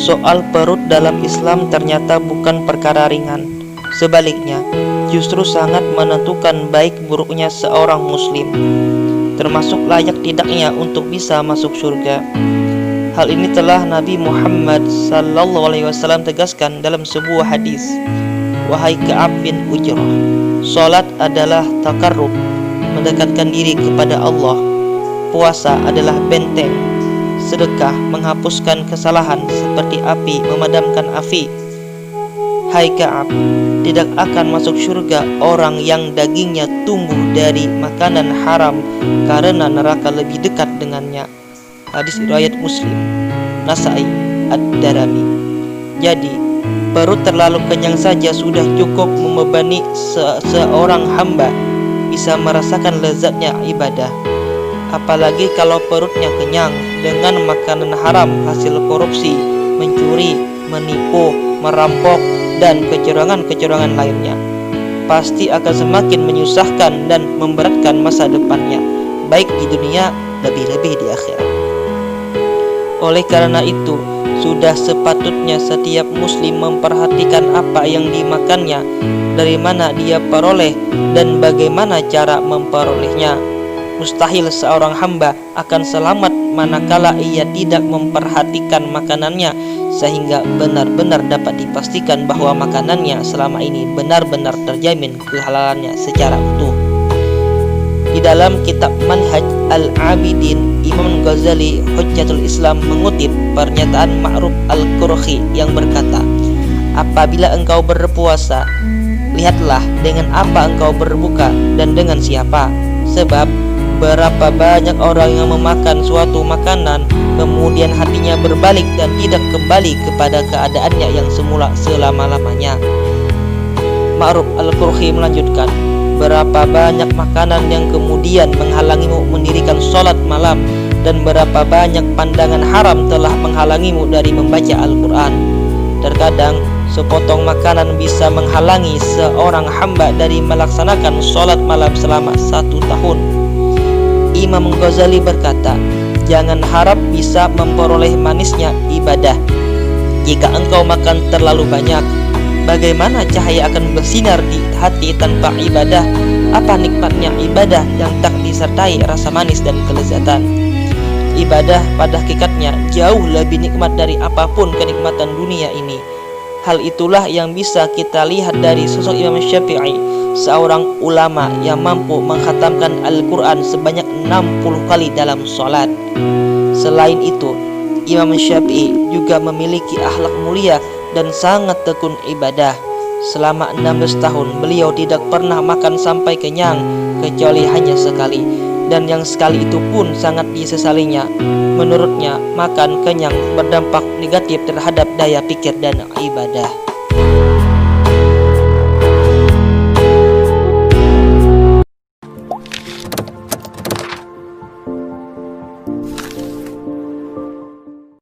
Soal perut dalam Islam ternyata bukan perkara ringan. Sebaliknya, justru sangat menentukan baik buruknya seorang muslim, termasuk layak tidaknya untuk bisa masuk surga. Hal ini telah Nabi Muhammad SAW tegaskan dalam sebuah hadis. Wahai Ka'ab bin Ujrah, salat adalah takarrub, mendekatkan diri kepada Allah. Puasa adalah benteng. Sedekah menghapuskan kesalahan seperti api memadamkan api. Hai Ka'ab, tidak akan masuk surga orang yang dagingnya tumbuh dari makanan haram karena neraka lebih dekat dengannya. Hadis riwayat Muslim, Nasai, Ad-Darimi. Jadi, perut terlalu kenyang saja sudah cukup membebani seorang hamba bisa merasakan lezatnya ibadah. Apalagi kalau perutnya kenyang dengan makanan haram hasil korupsi, mencuri, menipu, merampok, dan kecurangan-kecurangan lainnya. Pasti akan semakin menyusahkan dan memberatkan masa depannya, baik di dunia, lebih-lebih di akhirat. Oleh karena itu, sudah sepatutnya setiap muslim memperhatikan apa yang dimakannya, dari mana dia peroleh, dan bagaimana cara memperolehnya. Mustahil seorang hamba akan selamat manakala ia tidak memperhatikan makanannya, sehingga benar-benar dapat dipastikan bahwa makanannya selama ini benar-benar terjamin kehalalannya secara utuh. Di dalam kitab Manhaj Al-Abidin, Imam Ghazali Hujjatul Islam mengutip pernyataan Ma'ruf Al-Qurhi yang berkata, apabila engkau berpuasa, lihatlah dengan apa engkau berbuka dan dengan siapa. Sebab berapa banyak orang yang memakan suatu makanan kemudian hatinya berbalik dan tidak kembali kepada keadaannya yang semula selama-lamanya. Ma'ruf Al-Qurhi melanjutkan, berapa banyak makanan yang kemudian menghalangimu mendirikan sholat malam, dan berapa banyak pandangan haram telah menghalangimu dari membaca Al-Quran. Terkadang sepotong makanan bisa menghalangi seorang hamba dari melaksanakan sholat malam selama 1 tahun. Imam Ghazali berkata, jangan harap bisa memperoleh manisnya ibadah jika engkau makan terlalu banyak. Bagaimana cahaya akan bersinar di hati tanpa ibadah? Apa nikmatnya ibadah yang tak disertai rasa manis dan kelezatan? Ibadah pada hakikatnya jauh lebih nikmat dari apapun kenikmatan dunia ini. Hal itulah yang bisa kita lihat dari sosok Imam Syafi'i, seorang ulama yang mampu mengkhatamkan Al-Quran sebanyak 60 kali dalam sholat. Selain itu, Imam Syafi'i juga memiliki akhlak mulia dan sangat tekun ibadah. Selama 16 tahun beliau tidak pernah makan sampai kenyang, kecuali hanya sekali, dan yang sekali itu pun sangat disesalinya. Menurutnya, makan kenyang berdampak negatif terhadap daya pikir dan ibadah.